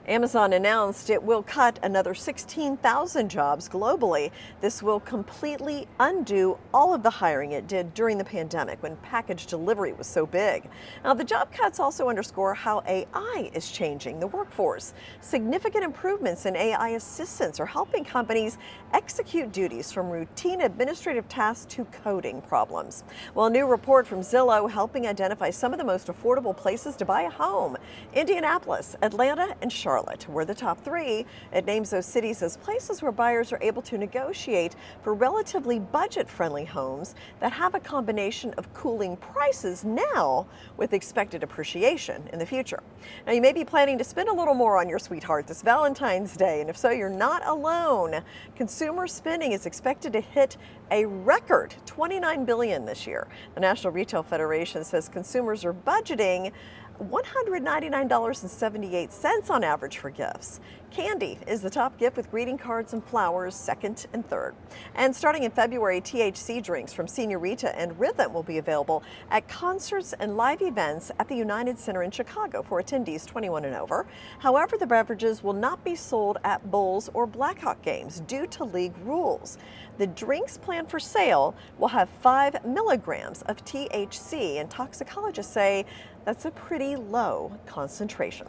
Amazon announced it will cut another 16,000 jobs globally. This will completely undo all of the hiring it did during the pandemic when package delivery was so big. Now, the job cuts also underscore how AI is changing the workforce. Significant improvements in AI assistance are helping companies execute duties from routine administrative tasks to coding problems. Well, a new report from Zillow helping identify some of the most affordable places to buy a home. Indianapolis, Atlanta, and Charlotte were the top three. It names those cities as places where buyers are able to negotiate for relatively budget-friendly homes that have a combination of cooling prices now with expected appreciation in the future. Now, you may be planning to spend a little more on your sweetheart this Valentine's Day, and if so, you're not alone. Consumer spending is expected to hit a record $29 billion this year. The National Retail Federation says consumers are budgeting $199.78 on average for gifts. Candy is the top gift with greeting cards and flowers second and third. And starting in February, THC drinks from Señorita and Rhythm will be available at concerts and live events at the United Center in Chicago for attendees 21 and over. However, the beverages will not be sold at Bulls or Blackhawk games due to league rules. The drinks planned for sale will have 5 milligrams of THC, and toxicologists say that's a pretty low concentration.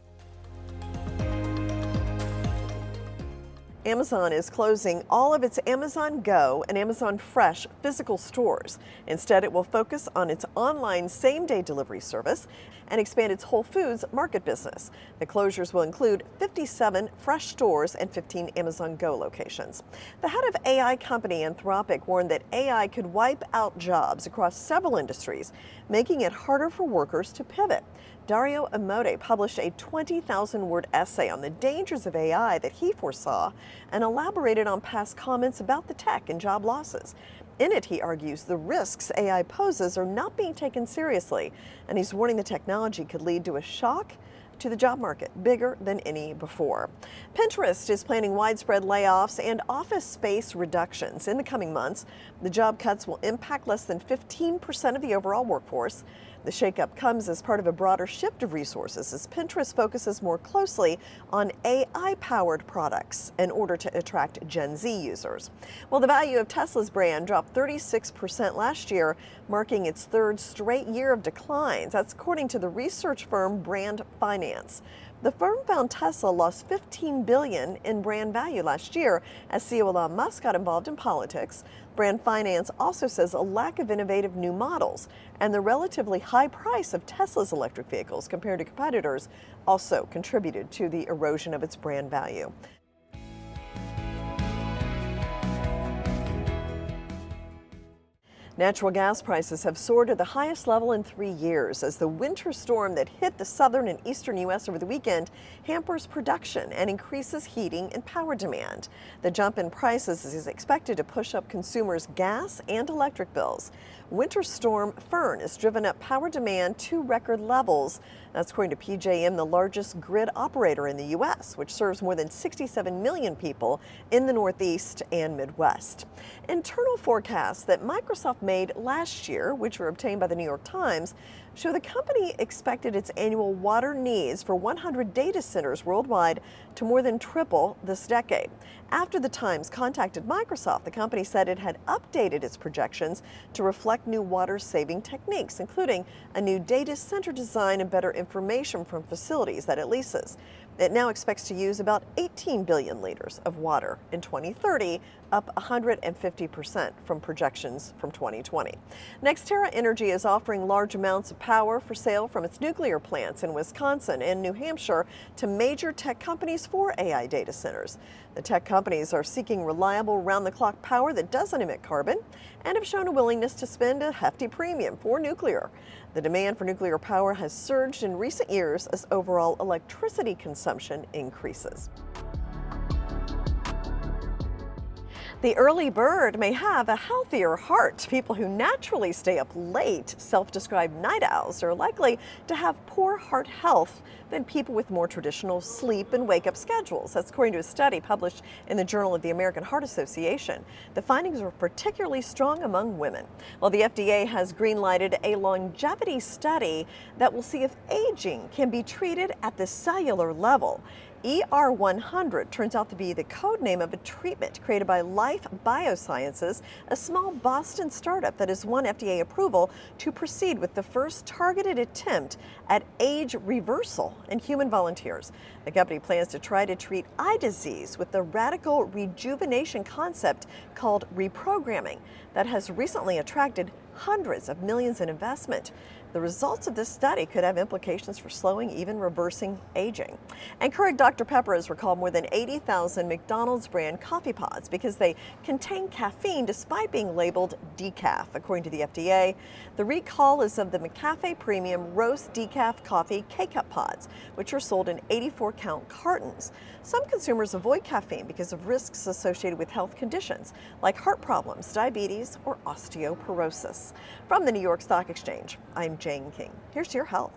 Amazon is closing all of its Amazon Go and Amazon Fresh physical stores. Instead, it will focus on its online same-day delivery service and expand its Whole Foods market business. The closures will include 57 Fresh stores and 15 Amazon Go locations. The head of AI company Anthropic warned that AI could wipe out jobs across several industries, making it harder for workers to pivot. Dario Amodei published a 20,000-word essay on the dangers of AI that he foresaw and elaborated on past comments about the tech and job losses. In it, he argues the risks AI poses are not being taken seriously, and he's warning the technology could lead to a shock to the job market, bigger than any before. Pinterest is planning widespread layoffs and office space reductions in the coming months. The job cuts will impact less than 15% of the overall workforce. The shakeup comes as part of a broader shift of resources as Pinterest focuses more closely on AI-powered products in order to attract Gen Z users. Well, the value of Tesla's brand dropped 36% last year, marking its third straight year of declines. That's according to the research firm Brand Finance. The firm found Tesla lost $15 billion in brand value last year as CEO Elon Musk got involved in politics. Brand Finance also says a lack of innovative new models and the relatively high price of Tesla's electric vehicles compared to competitors also contributed to the erosion of its brand value. Natural gas prices have soared to the highest level in 3 years as the winter storm that hit the southern and eastern U.S. over the weekend hampers production and increases heating and power demand. The jump in prices is expected to push up consumers' gas and electric bills. Winter Storm Fern has driven up power demand to record levels. That's according to PJM, the largest grid operator in the U.S., which serves more than 67 million people in the Northeast and Midwest. Internal forecasts that Microsoft made last year, which were obtained by the New York Times, show the company expected its annual water needs for 100 data centers worldwide to more than triple this decade. After the Times contacted Microsoft, the company said it had updated its projections to reflect new water-saving techniques, including a new data center design and better information from facilities that it leases. It now expects to use about 18 billion liters of water in 2030, up 150% from projections from 2020. NextEra Energy is offering large amounts of power for sale from its nuclear plants in Wisconsin and New Hampshire to major tech companies for AI data centers. The tech companies are seeking reliable round-the-clock power that doesn't emit carbon and have shown a willingness to spend a hefty premium for nuclear. The demand for nuclear power has surged in recent years as overall electricity consumption increases. The early bird may have a healthier heart. People who naturally stay up late, self-described night owls, are likely to have poor heart health than people with more traditional sleep and wake-up schedules. That's according to a study published in the Journal of the American Heart Association. The findings were particularly strong among women. Well, the FDA has green-lighted a longevity study that will see if aging can be treated at the cellular level. ER100 turns out to be the code name of a treatment created by Life Biosciences, a small Boston startup that has won FDA approval to proceed with the first targeted attempt at age reversal in human volunteers. The company plans to try to treat eye disease with the radical rejuvenation concept called reprogramming that has recently attracted hundreds of millions in investment. The results of this study could have implications for slowing, even reversing aging. And Keurig Dr. Pepper has recalled more than 80,000 McDonald's brand coffee pods because they contain caffeine despite being labeled decaf, according to the FDA. The recall is of the McCafe Premium Roast Decaf Coffee K-Cup pods, which are sold in 84-count cartons. Some consumers avoid caffeine because of risks associated with health conditions like heart problems, diabetes, or osteoporosis. From the New York Stock Exchange, I'm Jane King. Here's to your health.